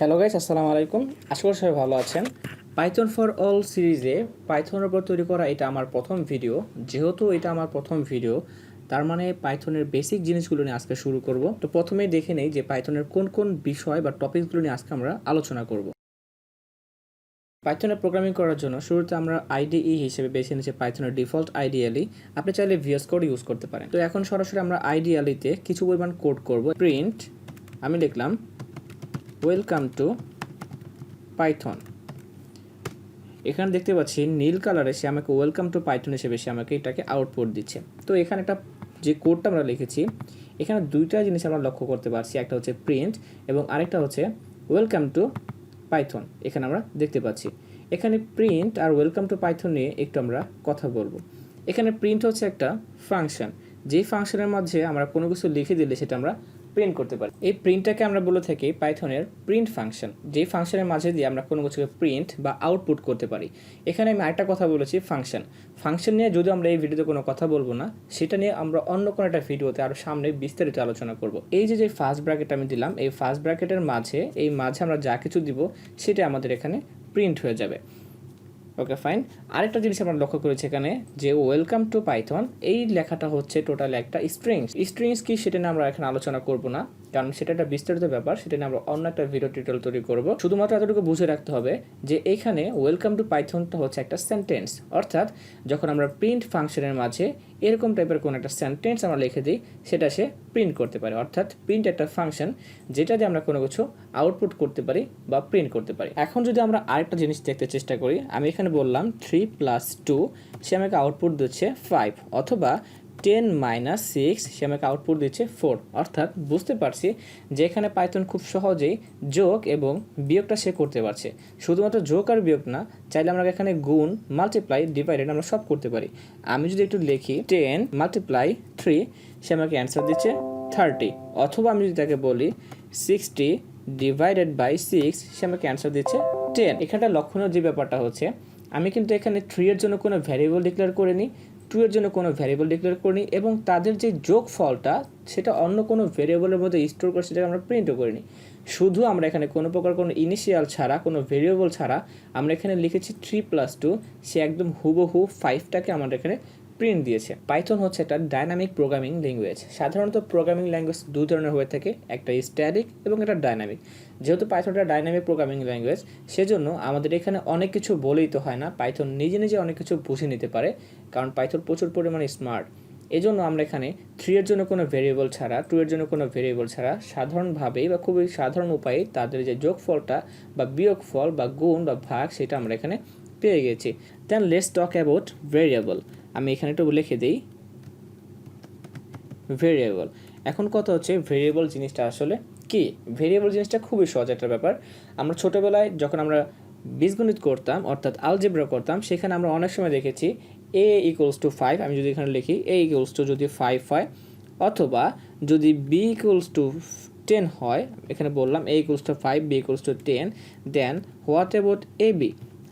Hello guys, আসসালামু আলাইকুম। আশা করি সবাই ভালো আছেন। পাইথন ফর অল সিরিজে পাইথনের উপর তৈরি করা এটা আমার প্রথম ভিডিও। যেহেতু এটা আমার প্রথম ভিডিও, তার মানে পাইথনের বেসিক জিনিসগুলো নিয়ে আজকে শুরু করব। তো প্রথমেই দেখে নেই যে পাইথনের কোন কোন বিষয় বা টপিকগুলো নিয়ে আজকে আমরা আলোচনা করব। পাইথনে প্রোগ্রামিং করার জন্য শুরুতে আমরা আইডিই হিসেবে বেছে নিয়েছি পাইথনের ডিফল্ট আইডিয়ালি। আপনি চাইলে ভিএস কোড ইউজ করতে পারেন। তো এখন সরাসরি আমরা আইডিয়ালিতে কিছু পরিমাণ কোড করব। প্রিন্ট আমি লিখলাম ওয়েলকাম টু পাইথন। এখানে দেখতে পাচ্ছি নীল কালারে সে আমাকে ওয়েলকাম টু পাইথন হিসেবে সে আমাকে এটাকে আউটপুট দিচ্ছে। তো এখানে একটা যে কোডটা আমরা লিখেছি, এখানে দুইটা জিনিস আমরা লক্ষ্য করতে পারছি। একটা হচ্ছে প্রিন্ট এবং আরেকটা হচ্ছে ওয়েলকাম টু পাইথন। এখানে আমরা দেখতে পাচ্ছি এখানে প্রিন্ট আর ওয়েলকাম টু পাইথন নিয়ে একটু আমরা কথা বলবো। এখানে প্রিন্ট হচ্ছে একটা ফাংশন, যেই ফাংশনের মধ্যে আমরা কোনো কিছু লিখে দিলে সেটা আমরা প্রিন্ট করতে পারি। এই প্রিন্টটাকে আমরা বলে থাকি পাইথনের প্রিন্ট ফাংশন, যেই ফাংশনের মাঝে দিয়ে আমরা কোনো কিছুকে প্রিন্ট বা আউটপুট করতে পারি। এখানে আমি আরেকটা কথা বলেছি ফাংশন নিয়ে যদিও আমরা এই ভিডিওতে কোনো কথা বলবো না, সেটা নিয়ে আমরা অন্য কোনো একটা ভিডিওতে আরও সামনে বিস্তারিত আলোচনা করব। এই যে ফার্স্ট ব্র্যাকেট আমি দিলাম, এই ফার্স্ট ব্র্যাকেটের মাঝে আমরা যা কিছু দিব সেটা আমাদের এখানে প্রিন্ট হয়ে যাবে। Okay fine. আরেকটা জিনিস আমরা লক্ষ্য করেছি এখানে যে ওয়েলকাম টু পাইথন, এই লেখাটা হচ্ছে টোটাল একটা স্ট্রিংস কি সেটা নিয়ে আমরা এখানে আলোচনা করব না, কারণ সেটা একটা বিস্তারিত ব্যাপার। সেটা নিয়ে আমরা অন্য একটা ভিডিও টিউটোরিয়াল তৈরি করব। শুধুমাত্র এতটুকু বুঝে রাখতে হবে যে এখানে ওয়েলকাম টু পাইথনটা হচ্ছে একটা সেন্টেন্স, অর্থাৎ যখন আমরা প্রিন্ট ফাংশনের মাঝে এরকম টাইপের কোনো একটা সেন্টেন্স আমরা লিখে দিই, সেটা সে প্রিন্ট করতে পারে। অর্থাৎ প্রিন্ট একটা ফাংশন যেটা দিয়ে আমরা কোনো কিছু আউটপুট করতে পারি বা প্রিন্ট করতে পারি। এখন যদি আমরা আরেকটা জিনিস দেখতে চেষ্টা করি, আমি এখানে বললাম 3 + 2, সে আমাকে আউটপুট দিচ্ছে 5, অথবা 10 - 6 সে আমাকে আউটপুট দিচ্ছে 4। অর্থাৎ বুঝতে পারছি যে এখানে পাইথন খুব সহজেই যোগ এবং বিয়োগটা সে করতে পারছে। শুধুমাত্র যোগ আর বিয়োগ না, চাইলে আমরা এখানে গুণ, মাল্টিপ্লাই, ডিভাইডেড আমরা সব করতে পারি। আমি যদি একটু লিখি 10 × 3, সে আমাকে অ্যান্সার দিচ্ছে 30, অথবা আমি যদি তাকে বলি 60 / 6, সে আমাকে অ্যান্সার দিচ্ছে 10। এখানটা লক্ষণীয় যে ব্যাপারটা হচ্ছে, আমি কিন্তু এখানে 3 এর জন্য কোনো ভ্যারিয়েবল ডিক্লেয়ার করিনি, 2 এর জন্য কোনো ভ্যারিয়েবল ডিক্লেয়ার করিনি, এবং তাদের যে যোগ ফলটা সেটা অন্য কোনো ভ্যারিয়েবলের মধ্যে স্টোর করে সেটাকে আমরা প্রিন্টও করিনি। শুধু আমরা এখানে কোনো প্রকার কোনো ইনিশিয়াল ছাড়া, কোনো ভেরিয়েবল ছাড়া আমরা এখানে লিখেছি 3 + 2, সে একদম হুবহু 5টাকে আমাদের এখানে প্রিন্ট দিয়েছে। পাইথন হচ্ছে একটা ডাইনামিক প্রোগ্রামিং ল্যাঙ্গুয়েজ। সাধারণত প্রোগ্রামিং ল্যাঙ্গুয়েজ দুই ধরনের হয়ে থাকে, একটা স্ট্যাটিক এবং একটা ডাইনামিক। যেহেতু পাইথনটা ডাইনামিক প্রোগ্রামিং ল্যাঙ্গুয়েজ, সেজন্য আমাদের এখানে অনেক কিছু বলেই তো হয় না, পাইথন নিজে নিজে অনেক কিছু বুঝে নিতে পারে, কারণ পাইথন প্রচুর পরিমাণে স্মার্ট। এই জন্য আমরা এখানে 3 এর জন্য কোনো ভেরিয়েবল ছাড়া, 2 এর জন্য কোনো ভেরিয়েবল ছাড়া সাধারণভাবেই বা খুবই সাধারণ উপায়ে তাদের যে যোগফলটা বা বিয়োগফল বা গুণ বা ভাগ সেটা আমরা এখানে পেয়ে গেছি। দেন লেটস টক অ্যাবাউট ভেরিয়েবল। আমি এখানে একটু লিখে দিই ভেরিয়েবল। এখন কথা হচ্ছে ভেরিয়েবল জিনিসটা আসলে কি। ভেরিয়েবল জিনিসটা খুবই সহজ একটা ব্যাপার। আমরা ছোটোবেলায় যখন আমরা বীজগণিত করতাম, অর্থাৎ আলজেব্রা করতাম, সেখানে আমরা অনেক সময় দেখেছি a = 5। আমি যদি এখানে লিখি a = যদি 5 হয়, অথবা যদি b = 10 হয়, এখানে বললাম a = 5, b = 10, then what about ab।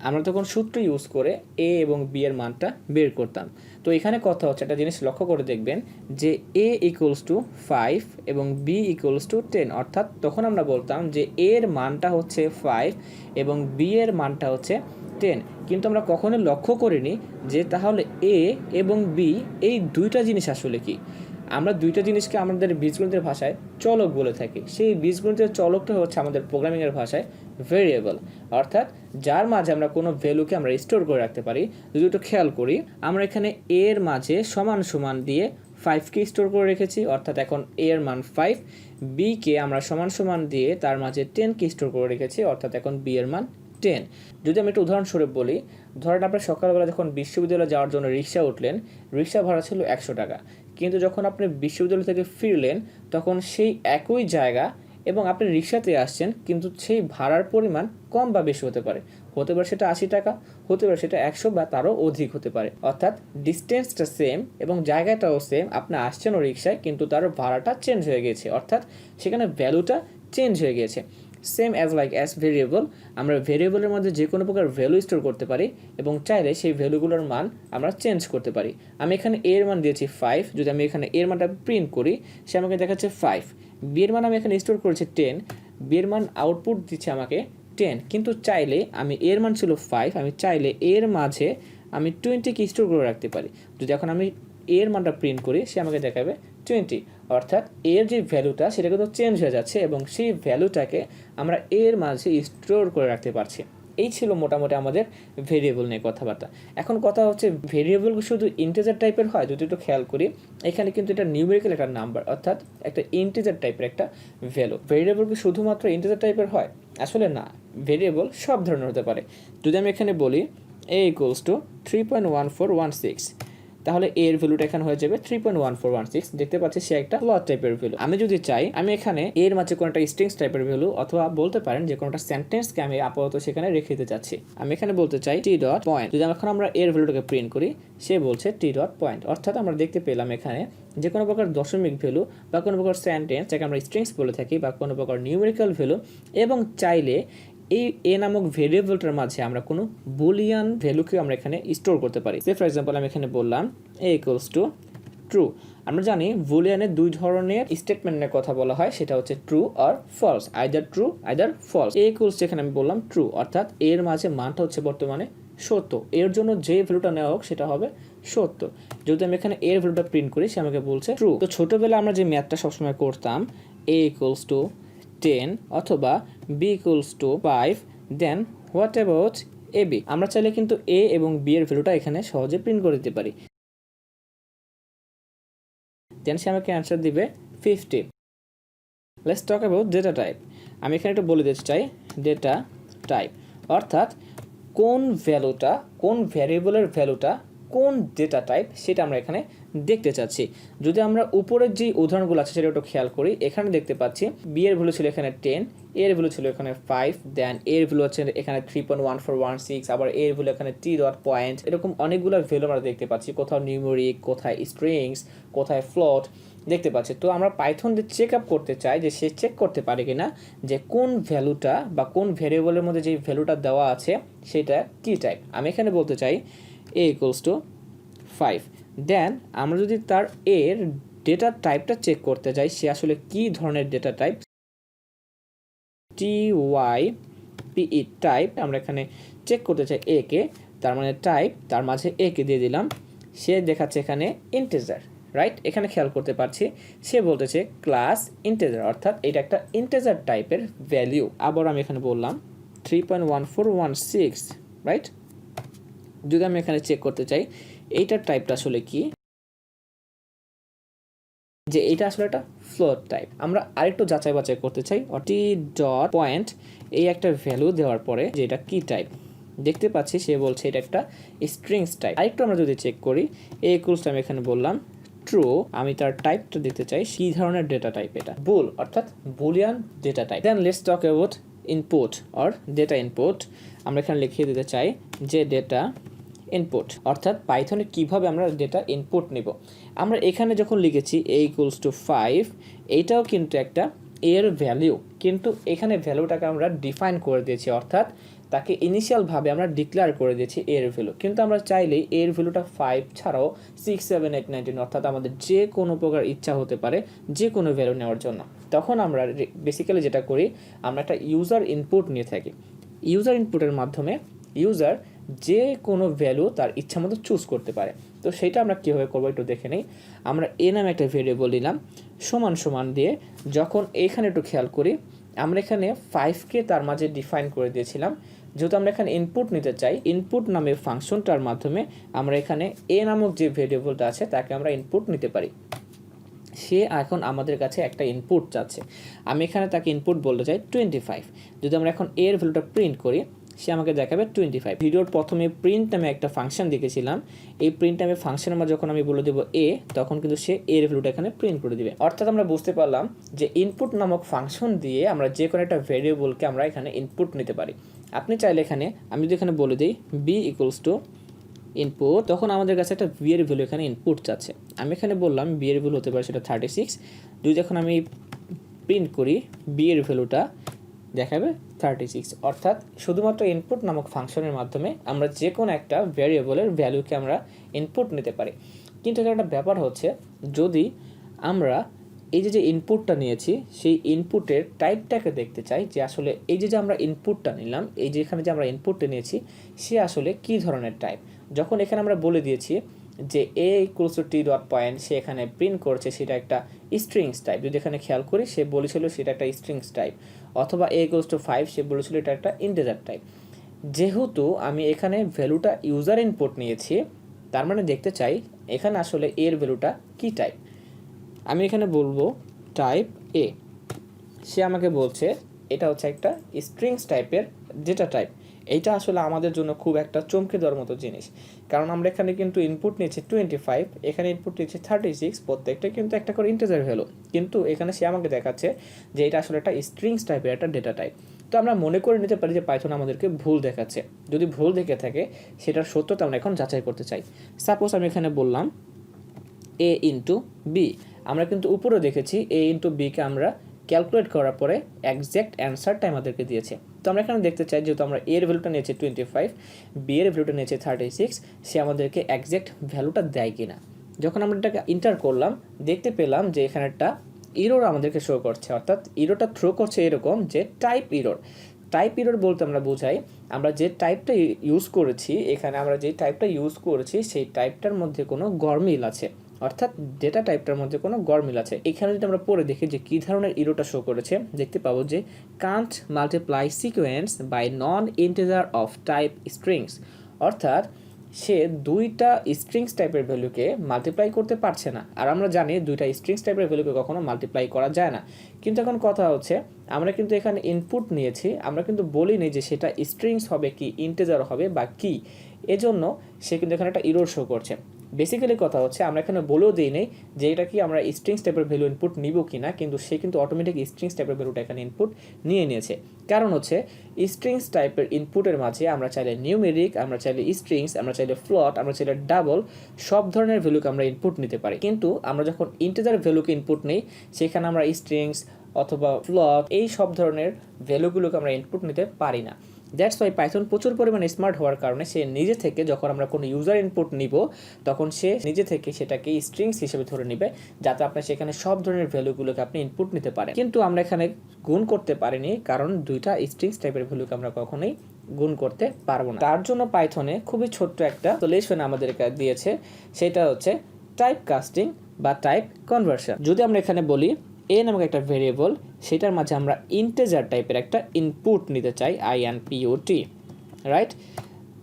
আমরা তখন সূত্র ইউজ করে a এবং b এর মানটা বের করতাম। তো এখানে কথা হচ্ছে, একটা জিনিস লক্ষ্য করে দেখবেন যে a = 5 এবং b = 10, অর্থাৎ তখন আমরা বলতাম যে a এর মানটা হচ্ছে 5 এবং b এর মানটা হচ্ছে 10। কিন্তু আমরা কখনো লক্ষ্য করিনি যে তাহলে a এবং b এই দুইটা জিনিস আসলে কি। আমরা দুইটা জিনিসকে আমাদের বীজগণিতের ভাষায় চলক বলে থাকি। সেই বীজগণিতের চলকটা হচ্ছে আমাদের প্রোগ্রামিংয়ের ভাষায় ভেরিয়েবল, অর্থাৎ যার মাঝে আমরা কোনো ভ্যালুকে আমরা স্টোর করে রাখতে পারি। যদি একটু খেয়াল করি, আমরা এখানে a এর মাঝে সমান সমান দিয়ে 5কে স্টোর করে রেখেছি, অর্থাৎ এখন a এর মান 5, b কে আমরা সমান সমান দিয়ে তার মাঝে 10কে স্টোর করে রেখেছি, অর্থাৎ এখন b এর মান 10। যদি আমি একটা উদাহরণস্বরূপ বলি, ধরেন আপনার সকালবেলা যখন বিশ্ববিদ্যালয়ে যাওয়ার জন্য রিক্সা উঠলেন, রিক্সা ভাড়া ছিল 100 টাকা, কিন্তু যখন আপনি বিশ্ববিদ্যালয় থেকে ফিরলেন তখন সেই একই জায়গা এবং আপনি রিক্সাতে আসছেন, কিন্তু সেই ভাড়ার পরিমাণ কম বা বেশি হতে পারে। সেটা 80 টাকা, হতে পারে সেটা 100 বা তারও অধিক হতে পারে। অর্থাৎ ডিস্টেন্সটা সেম এবং জায়গাটাও সেম, আপনি আসছেনও রিক্সায়, কিন্তু তারও ভাড়াটা চেঞ্জ হয়ে গেছে, অর্থাৎ সেখানে ভ্যালুটা চেঞ্জ হয়ে গেছে। সেম অ্যাজ ভেরিয়েবল, আমরা ভেরিয়েবলের মধ্যে যে কোনো প্রকার ভ্যালু স্টোর করতে পারি এবং চাইলে সেই ভ্যালুগুলোর মান আমরা চেঞ্জ করতে পারি। আমি এখানে এর মান দিয়েছি 5, যদি আমি এখানে এর মানটা প্রিন্ট করি, সে আমাকে দেখাচ্ছে 5। বি এর মান আমি এখানে স্টোর করেছি 10, বি এর মান আউটপুট দিচ্ছে আমাকে 10, কিন্তু চাইলে আমি এর মান ছিল 5, আমি চাইলে এর মাঝে আমি 20 কে স্টোর করে রাখতে পারি। যদি এখন আমি এর মানটা প্রিন্ট করি, সে আমাকে দেখাবে 20, অর্থাৎ এর যে ভ্যালুটা সেটা কিন্তু চেঞ্জ হয়ে যাচ্ছে এবং সেই ভ্যালুটাকে আমরা এর মাঝে স্টোর করে রাখতে পারছি। এই ছিল মোটামুটি আমাদের ভেরিয়েবল নিয়ে কথাবার্তা। এখন কথা হচ্ছে ভেরিয়েবল শুধু ইন্টিজার টাইপের হয়? যদি একটু খেয়াল করি, এখানে কিন্তু এটা নিউমেরিক্যাল একটা নাম্বার, অর্থাৎ একটা ইন্টিজার টাইপের একটা ভ্যালু। ভেরিয়েবল কি শুধুমাত্র ইন্টিজার টাইপের হয়? আসলে না, ভেরিয়েবল সব ধরনের হতে পারে। যদি আমি এখানে বলি a = 3.1416, তাহলে এর ভ্যালুটা এখানে হয়ে যাবে 3.1416। দেখতে পাচ্ছি সে একটা ফ্লোট টাইপের ভ্যালু। আমি যদি চাই, আমি এখানে এর মাঝে কোনো একটা স্ট্রিংস টাইপের ভ্যালু, অথবা বলতে পারেন যে কোনো একটা সেন্টেন্সকে আমি আপাতত সেখানে রেখে দিতে চাচ্ছি। আমি এখানে বলতে চাই t.point। যদি এখন আমরা এর ভ্যালুটাকে প্রিন্ট করি, সে বলছে t.point, অর্থাৎ আমরা দেখতে পেলাম এখানে যে কোনো প্রকার দশমিক ভ্যালু বা কোনো প্রকার সেন্টেন্স, যাকে আমরা স্ট্রিংস বলে থাকি, বা কোনো প্রকার নিউমেরিক্যাল ভ্যালু, এবং চাইলে এই এ নামক ভেরিয়েবলটার মাঝে আমরা কোনো বুলিয়ান ভ্যালুকে আমরা এখানে স্টোর করতে পারি। সে ফর এক্সাম্পল আমি এখানে বললাম a = true। আমরা জানি বুলিয়ানের দুই ধরনের স্টেটমেন্টের কথা বলা হয়, সেটা হচ্ছে ট্রু আর false, either true either false. a = এখানে আমি বললাম ট্রু, অর্থাৎ এর মাঝে মানটা হচ্ছে বর্তমানে সত্য, এর জন্য যে ভ্যালুটা নেওয়া হোক সেটা হবে সত্য। যদি আমি এখানে এর ভ্যালুটা প্রিন্ট করি, সে আমাকে বলছে ট্রু। তো ছোটবেলায় আমরা যে ম্যাথটা সবসময় করতাম, a = 10 অথবা b = 5, then what about ab, আমরা চাইলে কিন্তু a এবং b এর ভ্যালুটা এখানে সহজে প্রিন্ট করে দিতে পারি। দেন সে আমাকে অ্যান্সার দিবে 50। Let's talk about data type. আমি এখানে একটু বলে দিতে চাই ডেটা টাইপ, অর্থাৎ কোন ভ্যালুটা, কোন ভ্যারিয়েবলের ভ্যালুটা কোন ডেটা টাইপ, সেটা আমরা এখানে দেখতে চাচ্ছি। যদি আমরা উপরের যে উদাহরণগুলো আছে সেটা একটু খেয়াল করি, এখানে দেখতে পাচ্ছি বি এর ভ্যালু ছিল এখানে 10, এর ভ্যালু ছিল এখানে 5, দেন এর ভ্যালু হচ্ছে এখানে 3.1416, আবার এর ভ্যালু এখানে t.point। এরকম অনেকগুলো ভ্যালু আমরা দেখতে পাচ্ছি, কোথাও নিউমেরিক, কোথায় স্ট্রিংস, কোথায় ফ্লোট দেখতে পাচ্ছি। তো আমরা পাইথন দিয়ে চেক আপ করতে চাই যে সে চেক করতে পারে কিনা যে কোন ভ্যালুটা বা কোন ভ্যারিয়েবলের মধ্যে যে ভ্যালুটা দেওয়া আছে সেটা কি টাইপ। আমি এখানে বলতে চাই a = 5, দেন আমরা যদি তার এর ডেটা টাইপটা চেক করতে যাই, সে আসলে কি ধরনের ডেটা টাইপ, type টাইপ আমরা এখানে চেক করতে চাই a কে, তার মানে টাইপ, তার মাঝে a কে দিয়ে দিলাম, সে দেখাচ্ছে এখানে ইন্টিজার, রাইট? এখানে খেয়াল করতে পারছি সে বলতেছে ক্লাস ইন্টিজার, অর্থাৎ এটা একটা ইন্টিজার টাইপের ভ্যালু। আবার আমি এখানে বললাম 3.1416, রাইট? যদি আমি এখানে চেক করতে চাই এইটার টাইপটা আসলে কি, যে এটা আসলে একটা ফ্লোট টাইপ, আমরা আরেকটু যাচাই বাছাই করতে চাই। t.point এই একটা ভ্যালু দেওয়ার পরে যে এটা কি টাইপ, দেখতে পাচ্ছি সে বলছে এটা একটা স্ট্রিংস টাইপ। আরেকটু আমরা যদি চেক করি, a = আমি এখানে বললাম ট্রু, আমি তার টাইপটা দেখতে চাই কি ধরনের ডেটা টাইপ, এটা বুল, অর্থাৎ boolean data type. Then let's talk about input or data input. আমরা এখানে লিখিয়ে দিতে চাই যে ডেটা ইনপুট, অর্থাৎ পাইথনে কিভাবে আমরা ডেটা ইনপুট নিব। আমরা এখানে যখন লিখেছি a = 5, এইটাও কিন্তু একটা এর ভ্যালু, কিন্তু এখানে ভ্যালুটাকে আমরা ডিফাইন করে দিয়েছি, অর্থাৎ তাকে ইনিশিয়ালভাবে আমরা ডিক্লেয়ার করে দিয়েছি এর ভ্যালু। কিন্তু আমরা চাইলেই এর ভ্যালুটা 5 ছাড়াও 6, 7, 8, 9, 10, অর্থাৎ আমাদের যে কোনো প্রকার ইচ্ছা হতে পারে যে কোনো ভ্যালু নেওয়ার জন্য। তখন আমরা বেসিক্যালি যেটা করি, আমরা একটা ইউজার ইনপুট নিয়ে থাকি। ইউজার ইনপুটের মাধ্যমে ইউজার যে কোনো ভ্যালু তার ইচ্ছা মতো চুজ করতে পারে। তো সেটা আমরা কীভাবে করবো একটু দেখে নিই। আমরা এ নামে একটা ভেরিয়েবল নিলাম, সমান সমান দিয়ে, যখন এইখানে একটু খেয়াল করি, আমরা এখানে 5কে তার মাঝে ডিফাইন করে দিয়েছিলাম। যেহেতু আমরা এখানে ইনপুট নিতে চাই, ইনপুট নামে ফাংশনটার মাধ্যমে আমরা এখানে এ নামক যে ভেরিয়েবলটা আছে তাকে আমরা ইনপুট নিতে পারি। সে এখন আমাদের কাছে একটা ইনপুট চাচ্ছে, আমি এখানে তাকে ইনপুট বলতে চাই 25। যদি আমরা এখন এর ভ্যালুটা প্রিন্ট করি, সে আমাকে দেখাবে 25। ভিডিওর প্রথমে প্রিন্ট নামে একটা ফাংশন দেখেছিলাম, এই প্রিন্ট নামে ফাংশনের মাঝে যখন আমি বলে দেবো এ, তখন কিন্তু সে এর ভ্যালুটা এখানে প্রিন্ট করে দিবে। অর্থাৎ আমরা বুঝতে পারলাম যে ইনপুট নামক ফাংশন দিয়ে আমরা যে কোনো একটা ভেরিয়েবলকে আমরা এখানে ইনপুট নিতে পারি। আপনি চাইলে এখানে, আমি যদি এখানে বলে দিই b = ইনপুট, তখন আমাদের কাছে একটা বি এর ভ্যালু এখানে ইনপুট চাচ্ছে। আমি এখানে বললাম বি এর ভ্যালু হতে পারে সেটা 36। যদি যখন আমি প্রিন্ট করি, বি এর ভ্যালুটা দেখাবে 36, অর্থাৎ শুধুমাত্র ইনপুট নামক ফাংশনের মাধ্যমে আমরা যে কোনো একটা ভ্যারিয়েবলের ভ্যালুকে আমরা ইনপুট নিতে পারি। কিন্তু এখানে একটা ব্যাপার হচ্ছে, যদি আমরা এই যে ইনপুটটা নিয়েছি সেই ইনপুটের টাইপটাকে দেখতে চাই যে আসলে এই যে আমরা ইনপুটটা নিলাম, এই যে এখানে যে আমরা ইনপুটটা নিয়েছি সে আসলে কী ধরনের টাইপ। যখন এখানে আমরা বলে দিয়েছি যে a equals to t dot point, সে এখানে প্রিন্ট করছে সেটা একটা স্ট্রিংস টাইপ। যদি এখানে খেয়াল করি সে বলেছিল সেটা একটা স্ট্রিংস টাইপ, অথবা এ ইকুয়ালস টু 5 সে বলেছিল এটা একটা ইন্টিজার টাইপ। যেহেতু আমি এখানে ভ্যালুটা ইউজার ইনপুট নিয়েছি, তার মানে দেখতে চাই এখানে আসলে এর ভ্যালুটা কী টাইপ। আমি এখানে বলবো টাইপ এ, সে আমাকে বলছে এটা হচ্ছে একটা স্ট্রিংস টাইপের ডেটা টাইপ। এইটা আসলে আমাদের জন্য খুব একটা চমকে দেওয়ার মতো জিনিস, কারণ আমরা এখানে কিন্তু ইনপুট নিয়েছি 25, এখানে ইনপুট নিয়েছি 36, প্রত্যেকটা কিন্তু একটা করে ইন্টিজার ভ্যালু, কিন্তু এখানে সে আমাকে দেখাচ্ছে যে এটা আসলে একটা স্ট্রিংস টাইপের একটা ডেটা টাইপ। তো আমরা মনে করে নিতে পারি যে পাইথন আমাদেরকে ভুল দেখাচ্ছে। যদি ভুল দেখে থাকে সেটার সত্যতা আমরা এখন যাচাই করতে চাই। সাপোজ আমি এখানে বললাম এ ইন্টু বি, আমরা কিন্তু উপরে দেখেছি এ ইন্টু বিকে আমরা ক্যালকুলেট করার পরে একজ্যাক্ট অ্যান্সারটা আমাদেরকে দিয়েছে। তো আমরা এখানে দেখতে চাই যেহেতু আমরা এর ভ্যালুটা নিয়েছি 25, বি এর ভ্যালুটা নিয়েছে 36, সে আমাদেরকে একজ্যাক্ট ভ্যালুটা দেয় কিনা। যখন আমরা এটাকে ইন্টার করলাম দেখতে পেলাম যে এখানে একটা ইরোর আমাদেরকে শো করছে, অর্থাৎ ইরোটা থ্রো করছে এরকম যে টাইপ ইরোর। টাইপ ইরোর বলতে আমরা বোঝাই আমরা যে টাইপটা ইউজ করেছি, এখানে আমরা যে টাইপটা ইউজ করেছি সেই টাইপটার মধ্যে কোনো গরমিল আছে, অর্থাৎ ডেটা টাইপটার মধ্যে কোনো গরমিল আছে। এখানে যদি আমরা পরে দেখি যে কী ধরনের ইরোটা শো করেছে, দেখতে পাবো যে can't multiply sequence by non integer of type strings, অর্থাৎ সে দুইটা স্ট্রিংস টাইপের ভ্যালুকে মাল্টিপ্লাই করতে পারছে না। আর আমরা জানি দুইটা স্ট্রিংস টাইপের ভ্যালুকে কখনো মাল্টিপ্লাই করা যায় না। কিন্তু এখন কথা হচ্ছে আমরা কিন্তু এখানে ইনপুট নিয়েছি, আমরা কিন্তু বলিনি যে সেটা স্ট্রিংস হবে কি ইন্টিজার হবে বা কি, এজন্য সে কিন্তু এখানে একটা ইরর শো করছে। বেসিক্যালি কথা হচ্ছে আমরা এখানে বলেও দিই নেই যে এটা কি আমরা স্ট্রিংস টাইপের ভ্যালু ইনপুট নিব কি না, কিন্তু সে কিন্তু অটোমেটিক স্ট্রিংস টাইপের ভ্যালুটা এখানে ইনপুট নিয়ে নিয়েছে। কারণ হচ্ছে স্ট্রিংস টাইপের ইনপুটের মাঝে আমরা চাইলে নিউমেরিক, আমরা চাইলে স্ট্রিংস, আমরা চাইলে ফ্লট, আমরা চাইলে ডাবল, সব ধরনের ভ্যালুকে আমরা ইনপুট নিতে পারি। কিন্তু আমরা যখন ইন্টিজার ভ্যালুকে ইনপুট নিই সেখানে আমরা স্ট্রিংস অথবা ফ্লট এই সব ধরনের ভ্যালুগুলোকে আমরা ইনপুট নিতে পারি না। দ্যাটস ওয়াই পাইথন প্রচুর পরিমাণে স্মার্ট হওয়ার কারণে সে নিজে থেকে যখন আমরা কোনো ইউজার ইনপুট নিব তখন সে নিজে থেকে সেটাকে স্ট্রিংস হিসেবে ধরে নেবে, যাতে আপনি সেখানে সব ধরনের ভ্যালুগুলোকে আপনি ইনপুট নিতে পারেন। কিন্তু আমরা এখানে গুণ করতে পারিনি, কারণ দুইটা স্ট্রিংস টাইপের ভ্যালুকে আমরা কখনোই গুণ করতে পারবো না। তার জন্য পাইথনে খুবই ছোট্ট একটা সলিউশন আমাদেরকে দিয়েছে, সেটা হচ্ছে টাইপ কাস্টিং বা টাইপ কনভার্সন। যদি আমরা এখানে বলি এ নামক একটা ভেরিয়েবল, সেটার মাঝে আমরা ইন্টিজার টাইপের একটা ইনপুট নিতে চাই, INPUT, রাইট।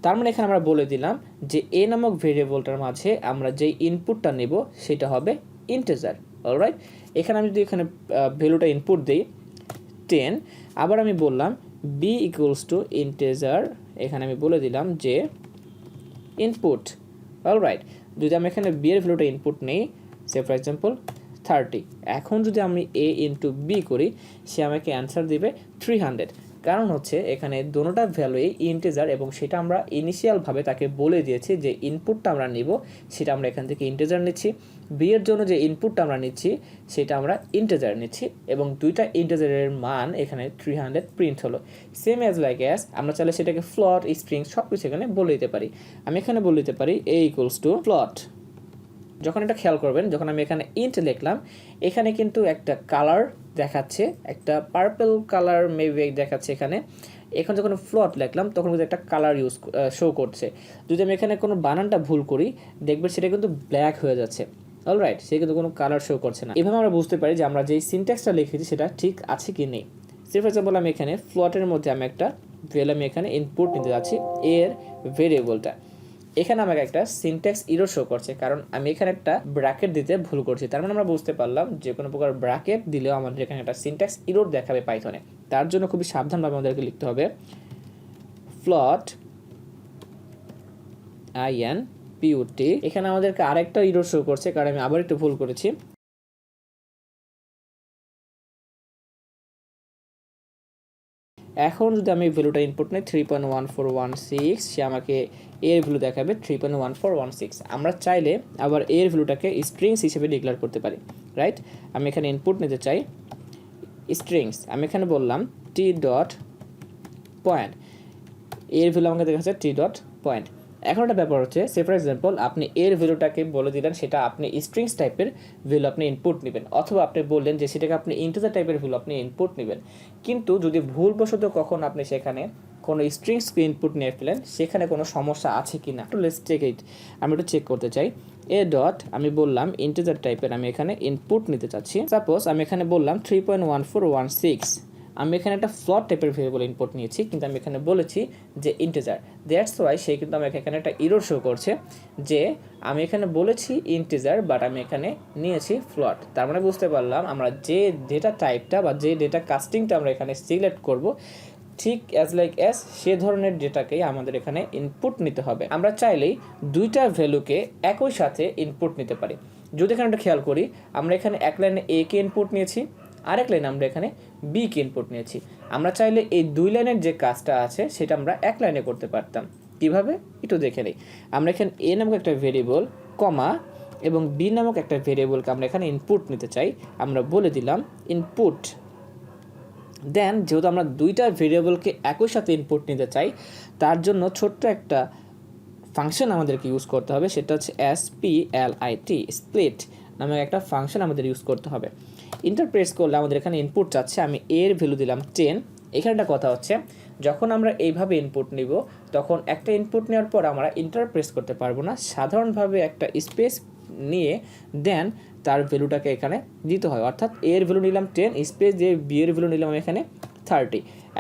তার মানে এখানে আমরা বলে দিলাম যে এ নামক ভেরিয়েবলটার মাঝে আমরা যেই ইনপুটটা নেব সেটা হবে ইন্টিজার, অলরাইট। এখানে আমি যদি এখানে ভ্যালুটা ইনপুট দিই 10, আবার আমি বললাম বি ইকুয়ালস টু ইন্টিজার, এখানে আমি বলে দিলাম যে ইনপুট, অলরাইট। যদি আমি এখানে বি এর ভ্যালুটা ইনপুট নেই, সে ফর এক্সাম্পল 30, এখন যদি আমি এ ইন্টু বি করি সে আমাকে অ্যান্সার দিবে 300, কারণ হচ্ছে এখানে দোনোটা ভ্যালুই ইন্টিজার এবং সেটা আমরা ইনিশিয়ালভাবে তাকে বলে দিয়েছি যে ইনপুটটা আমরা নিব সেটা আমরা এখান থেকে ইন্টিজার নিচ্ছি, বি এর জন্য যে ইনপুটটা আমরা নিচ্ছি সেটা আমরা ইন্টিজার নিচ্ছি এবং দুইটা ইন্টিজারের মান এখানে 300 প্রিন্ট হলো। সেম অ্যাজ লাইক অ্যাজ আমরা চাইলে সেটাকে ফ্লট, স্ট্রিং সব কিছু এখানে বলে দিতে পারি। আমি এখানে বলে দিতে পারি এ ইকুয়ালস টু ফ্লট। যখন এটা খেয়াল করবেন, যখন আমি এখানে ইন্ট লিখলাম এখানে কিন্তু একটা কালার দেখাচ্ছে, একটা পার্পল কালার মেবি দেখাচ্ছে এখানে। এখন যখন ফ্লট লিখলাম তখন কিন্তু একটা কালার শো করছে। যদি আমি এখানে কোনো বানানটা ভুল করি দেখবেন সেটা কিন্তু ব্ল্যাক হয়ে যাচ্ছে, অলরাইট, সে কিন্তু কোনো কালার শো করছে না। এভাবে আমরা বুঝতে পারি যে আমরা যেই সিনট্যাক্সটা লিখেছি সেটা ঠিক আছে কি নেই। ফর এক্সাম্পল আমি এখানে ফ্লটের মধ্যে আমি একটা ভ্যালু আমি এখানে ইনপুট নিতে যাচ্ছি এর ভেরিয়েবলটা, এখানে আমাকে একটা সিনট্যাক্স ইরর শো করছে কারণ আমি এখানে একটা ব্র্যাকেট দিতে ভুল করছি। তার মানে আমরা বুঝতে পারলাম যে কোনো প্রকার ব্র্যাকেট দিলেও আমাদের এখানে একটা সিনট্যাক্স ইরর দেখাবে পাইথনে। তার জন্য খুবই সাবধানভাবে আমাদেরকে লিখতে হবে ফ্লট INPUT। এখানে আমাদেরকে আরেকটা ইরর শো করছে কারণ আমি আবার একটু ভুল করেছি। এখন যদি আমি ভ্যালুটা ইনপুট নেই 3.1416, সে আমাকে এর ভ্যালু দেখাবে 3.1416। আমরা চাইলে আবার এর ভ্যালুটাকে স্ট্রিংস হিসেবে ডিক্লেয়ার করতে পারি, রাইট। আমি এখানে ইনপুট নিতে চাই স্ট্রিংস, আমি এখানে বললাম টি ডট পয়েন্ট, এর ভ্যালু আমাকে দেখাচ্ছে টি ডট পয়েন্ট। এখন একটা ব্যাপার হচ্ছে, সে ফর এক্সাম্পল আপনি এর ভ্যালুটাকে বলে দিলেন সেটা আপনি স্ট্রিংস টাইপের ভ্যালু আপনি ইনপুট নেবেন, অথবা আপনি বললেন যে সেটাকে আপনি ইন্টিজার টাইপের ভ্যালু আপনি ইনপুট নেবেন। কিন্তু যদি ভুলবশত কখন আপনি সেখানে কোনো স্ট্রিংসকে ইনপুট নিয়ে ফেলেন, সেখানে কোনো সমস্যা আছে কি না, লেটস চেক ইট। আমি একটু চেক করতে চাই। এ ডট আমি বললাম ইন্টিজার টাইপের আমি এখানে ইনপুট নিতে চাচ্ছি। সাপোজ আমি এখানে বললাম 3.1416, আমি এখানে একটা ফ্লোট টাইপের ভেরিয়েবল ইনপুট নিয়েছি, কিন্তু আমি এখানে বলেছি যে ইন্টিজার। দ্যাটস ওয়াই সে কিন্তু আমাকে এখানে একটা এরর শো করছে যে আমি এখানে বলেছি ইন্টিজার বাট আমি এখানে নিয়েছি ফ্লোট। তার মানে বুঝতে পারলাম আমরা যে ডেটা টাইপটা বা যে ডেটা কাস্টিংটা আমরা এখানে সিলেক্ট করব, ঠিক অ্যাজ সে ধরনের ডেটাকেই আমাদের এখানে ইনপুট নিতে হবে। আমরা চাইলেই দুইটা ভ্যালুকে একই সাথে ইনপুট নিতে পারি। যদি এখানে একটা খেয়াল করি, আমরা এখানে এক লাইনে এ কে ইনপুট নিয়েছি, আরেক লাইনে আমরা এখানে বি কে ইনপুট নিয়েছি। আমরা চাইলে এই দুই লাইনের যে কাজটা আছে সেটা আমরা এক লাইনে করতে পারতাম। কিভাবে একটু দেখে নিই। আমরা এখানে এ নামক একটা ভেরিয়েবল কমা এবং বি নামক একটা ভেরিয়েবলকে আমরা এখানে ইনপুট নিতে চাই। আমরা বলে দিলাম ইনপুট। দেন যেহেতু আমরা দুইটা ভেরিয়েবলকে একই সাথে ইনপুট নিতে চাই, তার জন্য ছোট্ট একটা ফাংশন আমাদেরকে ইউজ করতে হবে, সেটা হচ্ছে split, স্প্লিট নামে একটা ফাংশন আমাদের ইউজ করতে হবে। ইন্টার প্রেস করলে আমাদের এখানে ইনপুট চাচ্ছে, আমি এর ভ্যালু দিলাম 10। এখানে একটা কথা হচ্ছে, যখন আমরা এইভাবে ইনপুট নিব তখন একটা ইনপুট নেওয়ার পর আমরা ইন্টার প্রেস করতে পারবো না, সাধারণভাবে একটা স্পেস নিয়ে দেন তার ভ্যালুটাকে এখানে দিতে হয়। অর্থাৎ এর ভ্যালু নিলাম 10, স্পেস দিয়ে বি এর ভ্যালু নিলাম এখানে 30।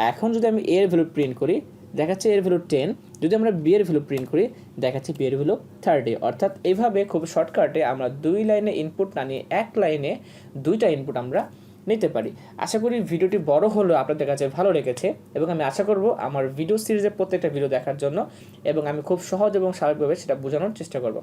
এখন যদি আমি এর ভ্যালু প্রিন্ট করি দেখাচ্ছে এর ভ্যালু 10, যদি আমরা বি এর ভ্যালু প্রিন্ট করি দেখাচ্ছে বি এর ভ্যালু 30। অর্থাৎ এইভাবে খুব শর্টকাটে আমরা দুই লাইনে ইনপুট না নিয়ে এক লাইনে দুইটা ইনপুট আমরা নিতে পারি। আশা করি ভিডিওটি বড় হলেও আপনাদের কাছে ভালো লেগেছে, এবং আমি আশা করব আমার ভিডিও সিরিজের প্রত্যেকটা ভিডিও দেখার জন্য, এবং আমি খুব সহজ এবং স্বাভাবিকভাবে সেটা বোঝানোর চেষ্টা করব।